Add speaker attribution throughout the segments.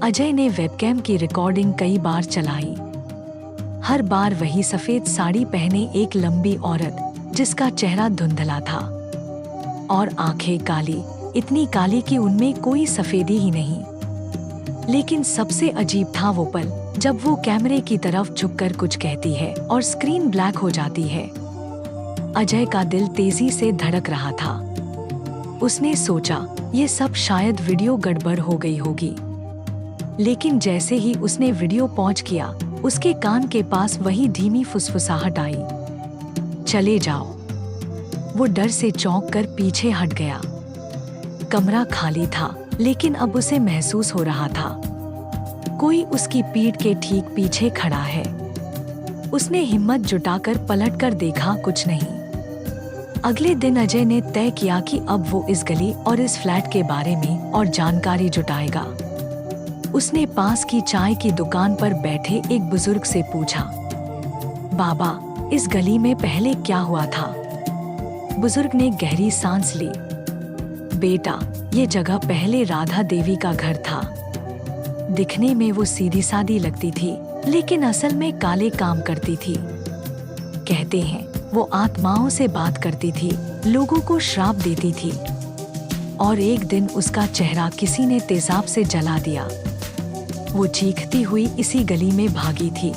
Speaker 1: अजय ने वेबकैम की रिकॉर्डिंग कई बार चलाई। हर बार वही सफेद साड़ी पहने एक लंबी औरत, जिसका चेहरा धुंधला था और आंखें काली, इतनी काली कि उनमें कोई सफेदी ही नहीं। लेकिन सबसे अजीब था वो पल जब वो कैमरे की तरफ झुककर कुछ कहती है और स्क्रीन ब्लैक हो जाती है। अजय का दिल तेजी से धड़क रहा था। उसने सोचा ये सब शायद वीडियो गड़बड़ हो गई होगी। लेकिन जैसे ही उसने वीडियो पॉज किया, उसके कान के पास वही धीमी फुसफुसाहट आई, चले जाओ। वो डर से चौंक कर पीछे हट गया। कमरा खाली था, लेकिन अब उसे महसूस हो रहा था कोई उसकी पीठ के ठीक पीछे खड़ा है। उसने हिम्मत जुटाकर पलटकर देखा, कुछ नहीं। अगले दिन अजय ने तय किया कि अब वो इस गली और इस फ्लैट के बारे में और जानकारी जुटाएगा। उसने पास की चाय की दुकान पर बैठे एक बुजुर्ग से पूछा, बाबा, इस गली में पहले क्या हुआ था? बुजुर्ग ने गहरी सांस ली। बेटा, ये जगह पहले राधा देवी का घर था। दिखने में वो सीधी सादी लगती थी, लेकिन असल में काले काम करती थी। कहते हैं वो आत्माओं से बात करती थी, लोगों को श्राप देती थी। और एक दिन उसका चेहरा किसी ने तेजाब से जला दिया। वो चीखती हुई इसी गली में भागी थी,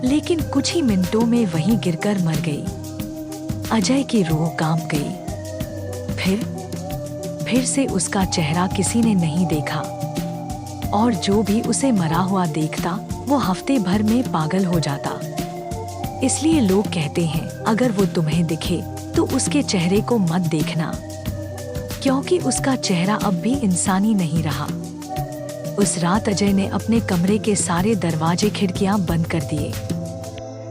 Speaker 1: लेकिन कुछ ही मिनटों में वहीं गिरकर मर गई। अजय की रूह कांप गई। फिर से उसका चेहरा किसी ने नहीं देखा, और जो भी उसे मरा हुआ देखता वो हफ्ते भर में पागल हो जाता। इसलिए लोग कहते हैं, अगर वो तुम्हें दिखे तो उसके चेहरे को मत देखना, क्योंकि उसका चेहरा अब भी इंसानी नहीं रहा। उस रात अजय ने अपने कमरे के सारे दरवाजे खिड़कियां बंद कर दिए।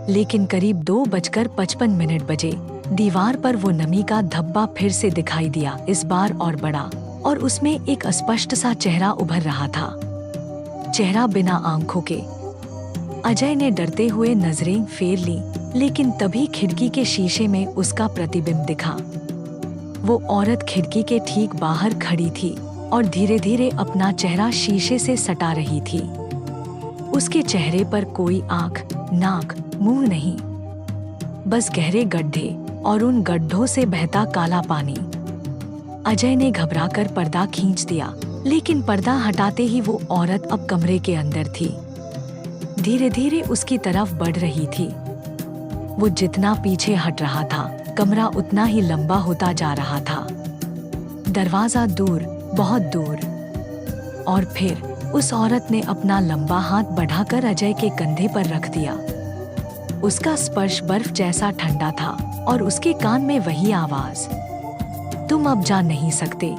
Speaker 1: लेकिन करीब 2:55 बजे दीवार पर वो नमी का धब्बा फिर से दिखाई दिया, इस बार और बड़ा, और उसमें एक अस्पष्ट सा चेहरा उभर रहा था। चेहरा बिना आंखों के। अजय ने डरते हुए नजरें फेर ली, लेकिन तभी खिड़की के शीशे में उसका प्रतिबिंब दिखा। वो औरत खिड़की के ठीक बाहर खड़ी थी और धीरे धीरे अपना चेहरा शीशे से सटा रही थी। उसके चेहरे पर कोई आंख, नाक, मुंह नहीं, बस गहरे गड्ढे और उन गड्ढों से बहता काला पानी। अजय ने घबराकर पर्दा खींच दिया, लेकिन पर्दा हटाते ही वो औरत अब कमरे के अंदर थी। धीरे धीरे उसकी तरफ बढ़ रही थी। वो जितना पीछे हट रहा था, कमरा उतना ही लंबा होता जा रहा था। दरवाजा दूर, बहुत दूर। और फिर उस औरत ने अपना लंबा हाथ बढ़ाकर अजय के कंधे पर रख दिया। उसका स्पर्श बर्फ जैसा ठंडा था और उसके कान में वही आवाज, तुम अब जा नहीं सकते।